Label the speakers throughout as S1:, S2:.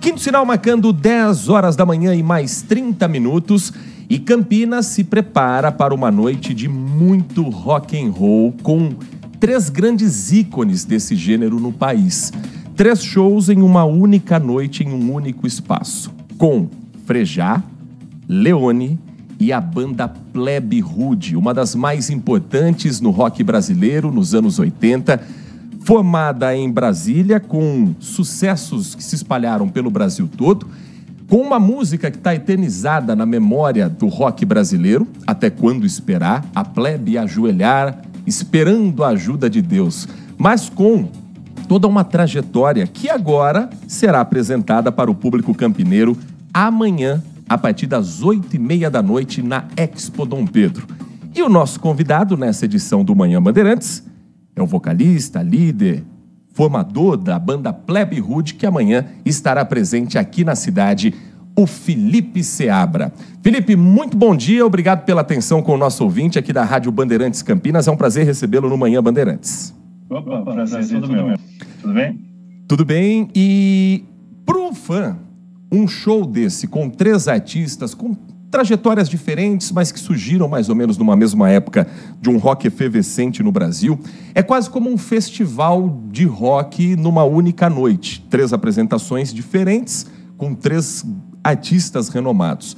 S1: Quinto sinal marcando 10 horas da manhã e mais 30 minutos. E Campinas se prepara para uma noite de muito rock and roll com 3 grandes ícones desse gênero no país. 3 shows em uma única noite, em um único espaço. Com Frejá, Leone e a banda Plebe Rude, uma das mais importantes no rock brasileiro nos anos 80, formada em Brasília, com sucessos que se espalharam pelo Brasil todo, com uma música que está eternizada na memória do rock brasileiro, Até Quando Esperar, a plebe ajoelhar, esperando a ajuda de Deus, mas com toda uma trajetória que agora será apresentada para o público campineiro amanhã, a partir das 8h30 da noite, na Expo Dom Pedro. E o nosso convidado nessa edição do Manhã Bandeirantes é o vocalista, líder, formador da banda Plebe Rude, que amanhã estará presente aqui na cidade, o Felipe Seabra. Felipe, muito bom dia, obrigado pela atenção com o nosso ouvinte aqui da Rádio Bandeirantes Campinas. É um prazer recebê-lo no Manhã Bandeirantes.
S2: Opa, prazer, tudo meu. Tudo bem?
S1: Tudo bem. E pro fã, um show desse com 3 artistas, com trajetórias diferentes, mas que surgiram mais ou menos numa mesma época de um rock efervescente no Brasil, é quase como um festival de rock numa única noite. 3 apresentações diferentes, com 3 artistas renomados.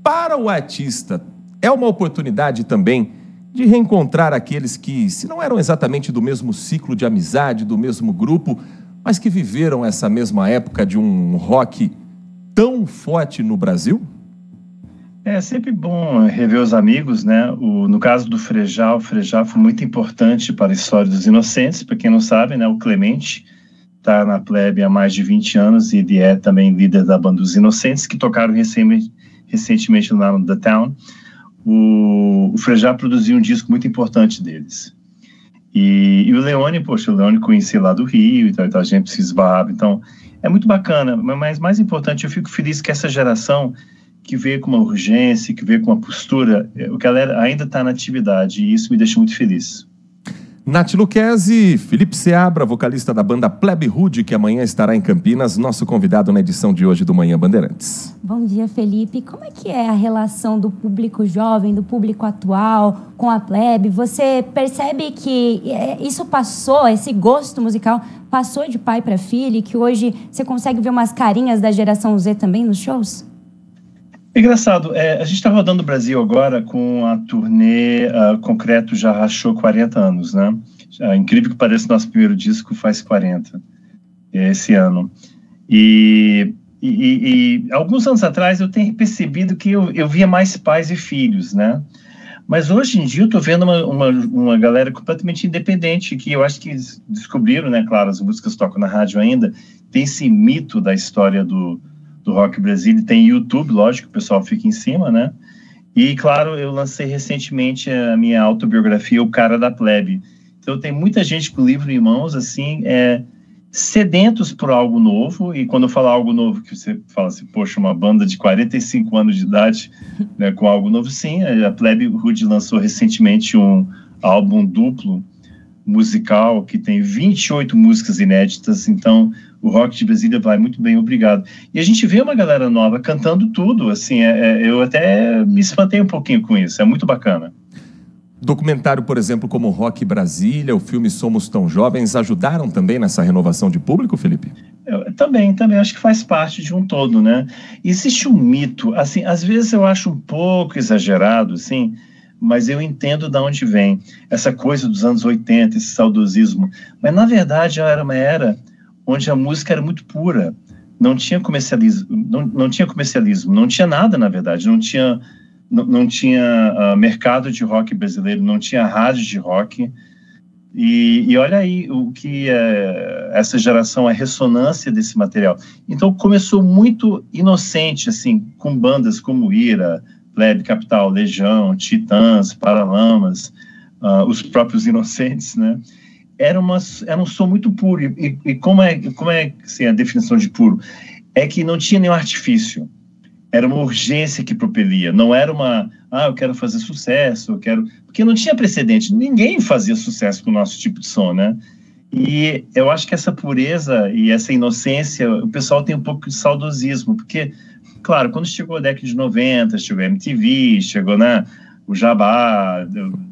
S1: Para o artista, é uma oportunidade também de reencontrar aqueles que, se não eram exatamente do mesmo ciclo de amizade, do mesmo grupo, mas que viveram essa mesma época de um rock tão forte no Brasil?
S2: É sempre bom rever os amigos, né? No caso do Frejá, o Frejá foi muito importante para a história dos Inocentes. Para quem não sabe, né, o Clemente está na Plebe há mais de 20 anos e ele é também líder da banda dos Inocentes, que tocaram recentemente lá no The Town. O Frejá produziu um disco muito importante deles. E o Leone, poxa, o Leone conheci lá do Rio e tal, a gente se esbarrava. Então, é muito bacana, mas mais importante, eu fico feliz que essa geração que veio com uma urgência, que veio com uma postura, a galera ainda está na atividade e isso me deixa muito feliz.
S1: Nath Luquezzi, Felipe Seabra, vocalista da banda Plebe Rude, que amanhã estará em Campinas, nosso convidado na edição de hoje do Manhã Bandeirantes.
S3: Bom dia, Felipe. Como é que é a relação do público jovem, do público atual com a Plebe? Você percebe que isso passou, esse gosto musical passou de pai para filho e que hoje você consegue ver umas carinhas da geração Z também nos shows?
S2: É engraçado, a gente está rodando o Brasil agora com a turnê Concreto já rachou 40 anos, né? Incrível que pareça, nosso primeiro disco faz 40 esse ano. E alguns anos atrás eu tenho percebido que eu via mais pais e filhos, né? Mas hoje em dia eu estou vendo uma galera completamente independente, que eu acho que eles descobriram, né? Claro, as músicas tocam na rádio ainda, tem esse mito da história do Rock Brasil, tem YouTube, lógico, o pessoal fica em cima, né? E, claro, eu lancei recentemente a minha autobiografia, O Cara da Plebe. Então, tem muita gente com o livro em mãos, assim, sedentos por algo novo, e quando eu falo algo novo, que você fala assim, poxa, uma banda de 45 anos de idade, né, com algo novo, sim, a Plebe Rude lançou recentemente um álbum duplo musical, que tem 28 músicas inéditas, então o rock de Brasília vai muito bem, obrigado. E a gente vê uma galera nova cantando tudo, assim, eu até me espantei um pouquinho com isso, é muito bacana.
S1: Documentário, por exemplo, como Rock Brasília, o filme Somos Tão Jovens, ajudaram também nessa renovação de público, Felipe?
S2: Também, acho que faz parte de um todo, né? Existe um mito, assim, às vezes eu acho um pouco exagerado, assim, mas eu entendo de onde vem essa coisa dos anos 80, esse saudosismo, mas na verdade era uma era onde a música era muito pura, não tinha comercialismo, não tinha nada, na verdade, não tinha mercado de rock brasileiro, não tinha rádio de rock, e olha aí o que essa geração, a ressonância desse material. Então começou muito inocente, assim, com bandas como Ira, Plebe, Capital, Legião, Titãs, Paralamas, os próprios Inocentes, né? Era um som muito puro. E como é assim, a definição de puro? É que não tinha nenhum artifício. Era uma urgência que propelia. Não era eu quero fazer sucesso, Porque não tinha precedente. Ninguém fazia sucesso com o nosso tipo de som, né? E eu acho que essa pureza e essa inocência, o pessoal tem um pouco de saudosismo, porque, claro, quando chegou a década de 90, chegou a MTV, chegou o Jabá,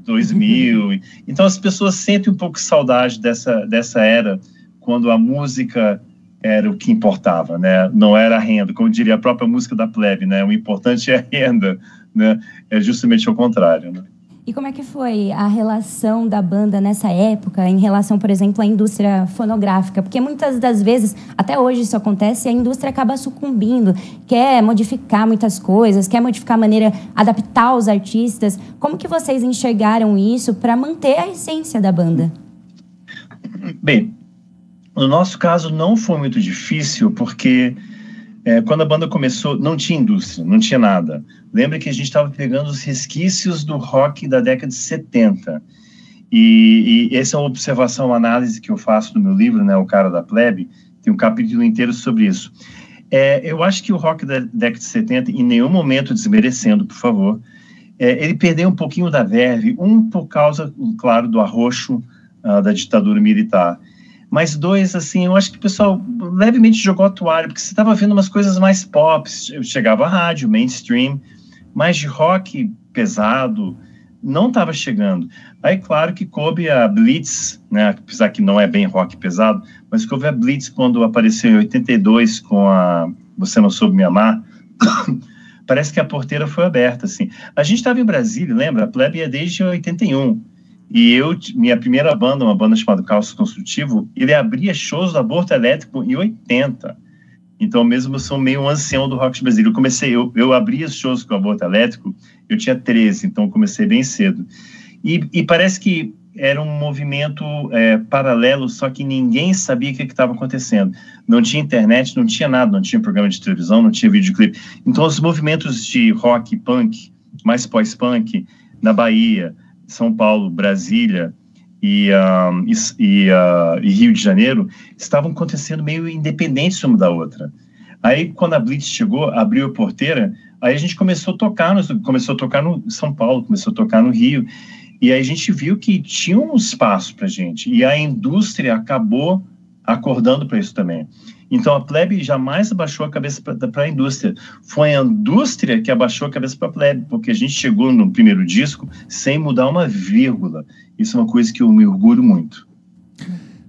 S2: 2000, então as pessoas sentem um pouco de saudade dessa era, quando a música era o que importava, né? Não era a renda, como diria a própria música da Plebe, né? O importante é a renda, né? É justamente o contrário, né?
S3: E como é que foi a relação da banda nessa época em relação, por exemplo, à indústria fonográfica? Porque muitas das vezes, até hoje isso acontece, a indústria acaba sucumbindo, quer modificar muitas coisas, quer modificar a maneira, adaptar os artistas. Como que vocês enxergaram isso para manter a essência da banda?
S2: Bem, no nosso caso não foi muito difícil, porque quando a banda começou, não tinha indústria, não tinha nada. Lembra que a gente estava pegando os resquícios do rock da década de 70. E essa é uma observação, uma análise que eu faço no meu livro, né, O Cara da Plebe, tem um capítulo inteiro sobre isso. Eu acho que o rock da década de 70, em nenhum momento desmerecendo, por favor, ele perdeu um pouquinho da verve, por causa, claro, do arroxo da ditadura militar. Mas dois, assim, eu acho que o pessoal levemente jogou a toalha, porque você estava vendo umas coisas mais pop, chegava a rádio, mainstream, mas de rock pesado não estava chegando. Aí, claro que coube a Blitz, né, apesar que não é bem rock pesado, mas coube a Blitz quando apareceu em 82 com a Você Não Soube Me Amar. Parece que a porteira foi aberta, assim. A gente estava em Brasília, lembra? A Plebe é desde 81. E minha primeira banda, uma banda chamada Caos Construtivo, ele abria shows do Aborto Elétrico em 80. Então, mesmo eu sou meio um ancião do rock de Brasília. Eu abria shows com o Aborto Elétrico, eu tinha 13, então comecei bem cedo. E parece que era um movimento paralelo, só que ninguém sabia o que estava acontecendo. Não tinha internet, não tinha nada, não tinha programa de televisão, não tinha videoclipe. Então, os movimentos de rock punk, mais pós-punk, na Bahia, São Paulo, Brasília e Rio de Janeiro estavam acontecendo meio independentes uma da outra. Aí, quando a Blitz chegou, abriu a porteira, aí a gente começou a tocar no São Paulo, começou a tocar no Rio, e aí a gente viu que tinha um espaço para gente, e a indústria acabou acordando para isso também. Então, a Plebe jamais abaixou a cabeça para a indústria. Foi a indústria que abaixou a cabeça para a Plebe, porque a gente chegou no primeiro disco sem mudar uma vírgula. Isso é uma coisa que eu me orgulho muito.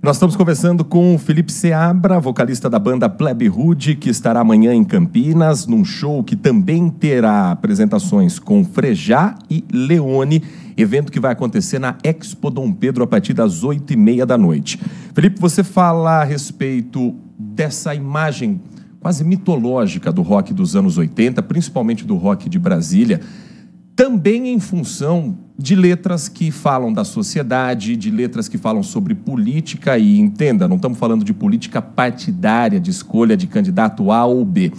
S1: Nós estamos conversando com o Felipe Seabra, vocalista da banda Plebe Hood, que estará amanhã em Campinas, num show que também terá apresentações com Frejá e Leone, evento que vai acontecer na Expo Dom Pedro a partir das 8h30 da noite. Felipe, você fala a respeito dessa imagem quase mitológica do rock dos anos 80, principalmente do rock de Brasília, também em função de letras que falam da sociedade, de letras que falam sobre política, e entenda, não estamos falando de política partidária, de escolha de candidato A ou B.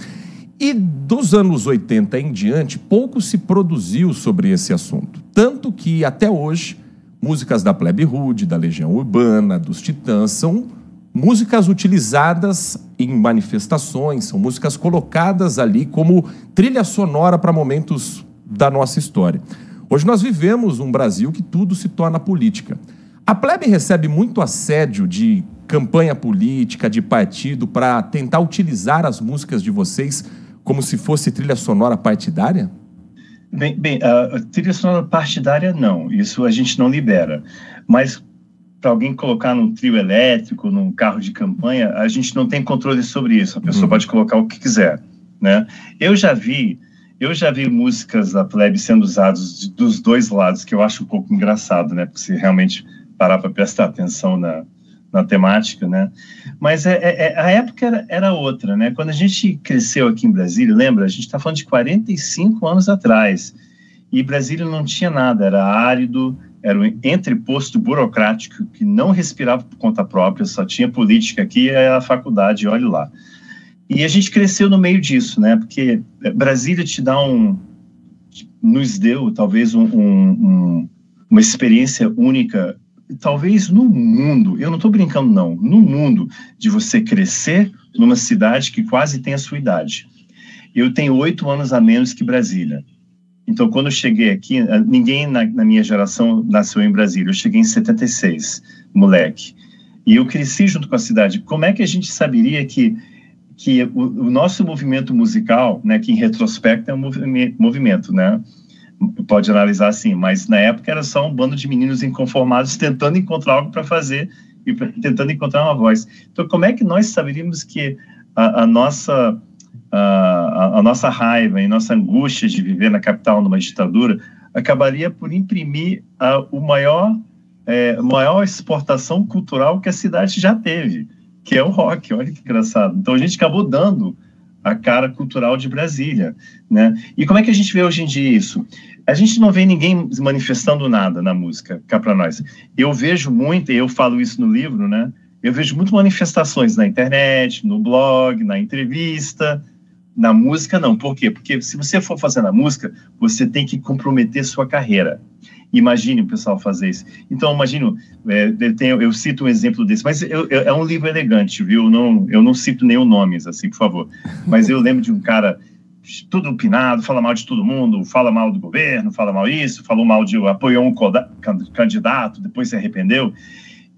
S1: E dos anos 80 em diante, pouco se produziu sobre esse assunto. Tanto que, até hoje, músicas da Plebe Hood, da Legião Urbana, dos Titãs, são músicas utilizadas em manifestações, são músicas colocadas ali como trilha sonora para momentos da nossa história. Hoje nós vivemos um Brasil que tudo se torna política. A Plebe recebe muito assédio de campanha política, de partido, para tentar utilizar as músicas de vocês como se fosse trilha sonora partidária?
S2: Bem, a trilha sonora partidária não, isso a gente não libera. Mas para alguém colocar num trio elétrico, num carro de campanha, a gente não tem controle sobre isso. A pessoa pode colocar o que quiser, né? Eu já vi músicas da Plebe sendo usadas dos dois lados, que eu acho um pouco engraçado, né? Porque se realmente parar para prestar atenção na temática, né? Mas a época era outra, né? Quando a gente cresceu aqui em Brasília, lembra? A gente está falando de 45 anos atrás. E Brasília não tinha nada, era árido, era um entreposto burocrático que não respirava por conta própria, só tinha política aqui e a faculdade, olha lá. E a gente cresceu no meio disso, né? Porque Brasília nos deu talvez uma experiência única, talvez no mundo, eu não estou brincando não, no mundo, de você crescer numa cidade que quase tem a sua idade. Eu tenho 8 anos a menos que Brasília. Então, quando eu cheguei aqui, ninguém na minha geração nasceu em Brasília. Eu cheguei em 76, moleque. E eu cresci junto com a cidade. Como é que a gente saberia que o nosso movimento musical, né, que em retrospecto é um movimento, né? Pode analisar assim, mas na época era só um bando de meninos inconformados tentando encontrar algo para fazer e tentando encontrar uma voz. Então, como é que nós saberíamos que a nossa raiva e nossa angústia de viver na capital numa ditadura acabaria por imprimir a maior exportação cultural que a cidade já teve, que é o rock? Olha que engraçado. Então, a gente acabou dando a cara cultural de Brasília, né? E como é que a gente vê hoje em dia isso? A gente não vê ninguém manifestando nada na música, cá para nós. Eu vejo muito, e eu falo isso no livro, né? Eu vejo muito manifestações na internet, no blog, na entrevista. Na música, não. Por quê? Porque se você for fazer na música, você tem que sua carreira. Imagine o pessoal fazer isso. Então, imagino, eu cito um exemplo desse, mas é um livro elegante, viu? Eu não cito nenhum nomes, assim, por favor. Mas eu lembro de um cara tudo opinado, fala mal de todo mundo, fala mal do governo, fala mal isso, apoiou um candidato, depois se arrependeu.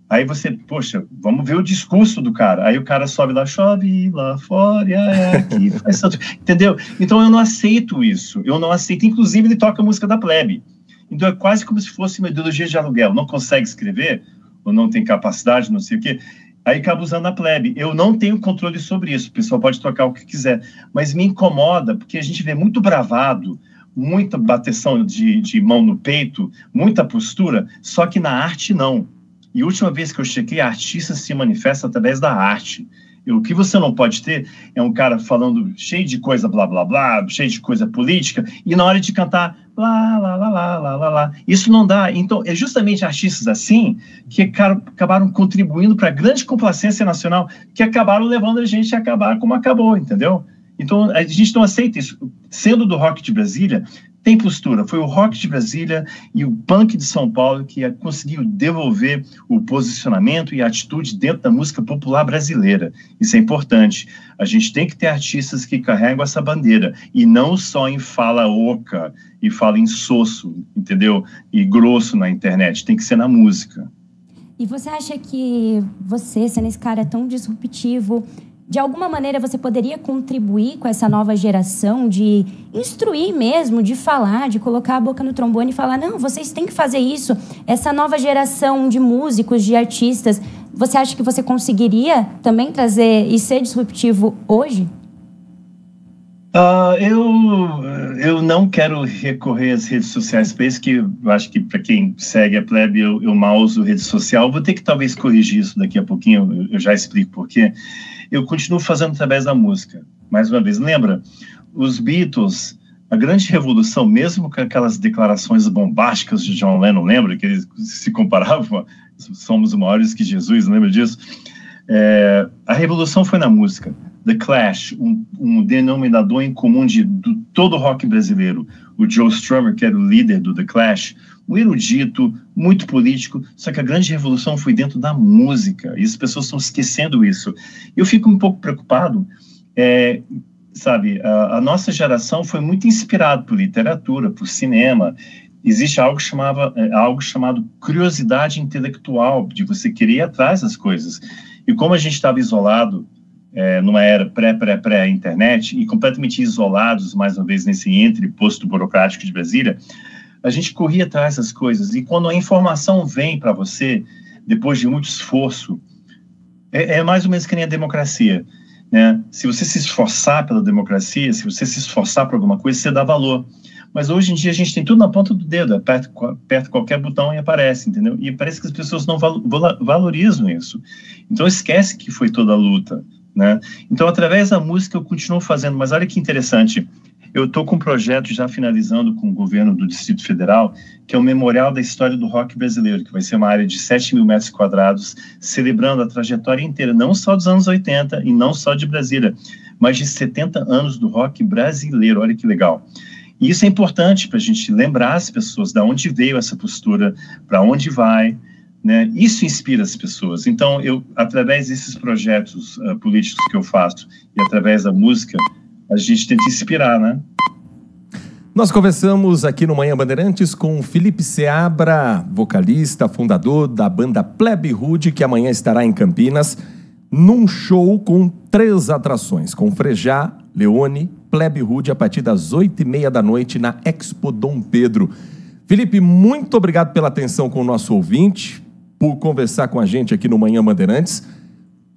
S2: Aí você, poxa, vamos ver o discurso do cara. Aí o cara sobe lá, chove lá fora, aqui, faz tanto. Entendeu? Então eu não aceito isso. Eu não aceito. Inclusive, ele toca a música da plebe. Então é quase como se fosse uma ideologia de aluguel. Não consegue escrever, ou não tem capacidade, não sei o quê. Aí acaba usando a plebe. Eu não tenho controle sobre isso. O pessoal pode tocar o que quiser. Mas me incomoda, porque a gente vê muito bravado, muita bateção de mão no peito, muita postura, só que na arte não. E a última vez que eu chequei, a artista se manifesta através da arte. O que você não pode ter é um cara falando cheio de coisa blá, blá, blá, cheio de coisa política, e na hora de cantar, lá, lá, lá, lá, lá, lá, lá. Isso não dá. Então, é justamente artistas assim que acabaram contribuindo para a grande complacência nacional, que acabaram levando a gente a acabar como acabou, entendeu? Então, a gente não aceita isso. Sendo do rock de Brasília, tem postura. Foi o rock de Brasília e o punk de São Paulo que conseguiu devolver o posicionamento e a atitude dentro da música popular brasileira. Isso é importante. A gente tem que ter artistas que carregam essa bandeira e não só em fala oca e fala insosso, entendeu? E grosso na internet. Tem que ser na música.
S3: E você acha que você, sendo esse cara tão disruptivo, de alguma maneira você poderia contribuir com essa nova geração de instruir mesmo, de falar, de colocar a boca no trombone e falar, não, vocês têm que fazer isso. Essa nova geração de músicos, de artistas, você acha que você conseguiria também trazer e ser disruptivo hoje?
S2: Eu não quero recorrer às redes sociais para isso, que eu acho que para quem segue a plebe eu mal uso rede social. Vou ter que talvez corrigir isso daqui a pouquinho, eu já explico por quê. Eu continuo fazendo através da música. Mais uma vez, lembra? Os Beatles, a grande revolução, mesmo com aquelas declarações bombásticas de John Lennon, lembra? Que eles se comparavam, somos maiores que Jesus, lembra disso? A revolução foi na música. The Clash, um denominador em comum de todo o rock brasileiro. O Joe Strummer, que era o líder do The Clash, um erudito, muito político, só que a grande revolução foi dentro da música, e as pessoas estão esquecendo isso. Eu fico um pouco preocupado, sabe, a nossa geração foi muito inspirada por literatura, por cinema. Existe algo chamado curiosidade intelectual, de você querer ir atrás das coisas. E como a gente estava isolado, numa era pré-internet, e completamente isolados, mais uma vez, nesse posto burocrático de Brasília, a gente corria atrás das coisas. E quando a informação vem para você, depois de muito esforço, é mais ou menos que nem a democracia, né? Se você se esforçar pela democracia, se você se esforçar por alguma coisa, você dá valor. Mas hoje em dia a gente tem tudo na ponta do dedo, aperta qualquer botão e aparece, entendeu? E parece que as pessoas não valorizam isso. Então esquece que foi toda a luta, né? Então, através da música eu continuo fazendo, mas olha que interessante, eu estou com um projeto já finalizando com o governo do Distrito Federal, que é o Memorial da História do Rock Brasileiro, que vai ser uma área de 7.000 metros quadrados, celebrando a trajetória inteira, não só dos anos 80 e não só de Brasília, mas de 70 anos do rock brasileiro. Olha que legal. E isso é importante para a gente lembrar as pessoas de onde veio essa postura, para onde vai, né? Isso inspira as pessoas. Então, através desses projetos políticos que eu faço e através da música, a gente tenta inspirar, né?
S1: Nós conversamos aqui no Manhã Bandeirantes com o Felipe Seabra, vocalista, fundador da banda Plebe Rude, que amanhã estará em Campinas, num show com 3 atrações, com Frejá, Leone, Plebe Rude, a partir das 8h30 da noite na Expo Dom Pedro. Felipe, muito obrigado pela atenção com o nosso ouvinte, por conversar com a gente aqui no Manhã Bandeirantes.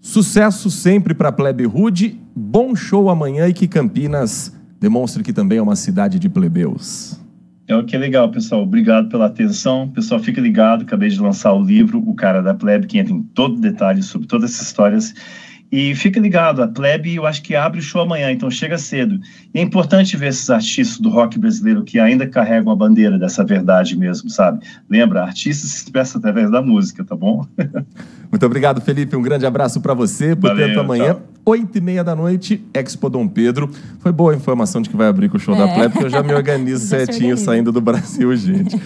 S1: Sucesso sempre para Plebe Rude, bom show amanhã e que Campinas demonstre que também é uma cidade de plebeus.
S2: É o que é legal, pessoal. Obrigado pela atenção. Pessoal, fica ligado. Acabei de lançar o livro O Cara da Plebe, que entra em todo detalhe sobre todas essas histórias. E fica ligado, a Plebe eu acho que abre o show amanhã, então chega cedo. E é importante ver esses artistas do rock brasileiro que ainda carregam a bandeira dessa verdade mesmo, sabe? Lembra, artistas se expressam através da música, tá bom?
S1: Muito obrigado, Felipe. Um grande abraço para você. Portanto, amanhã, 8h30 da noite, Expo Dom Pedro. Foi boa a informação de que vai abrir com o show da Plebe, porque eu já me organizo certinho saindo do Brasil, gente.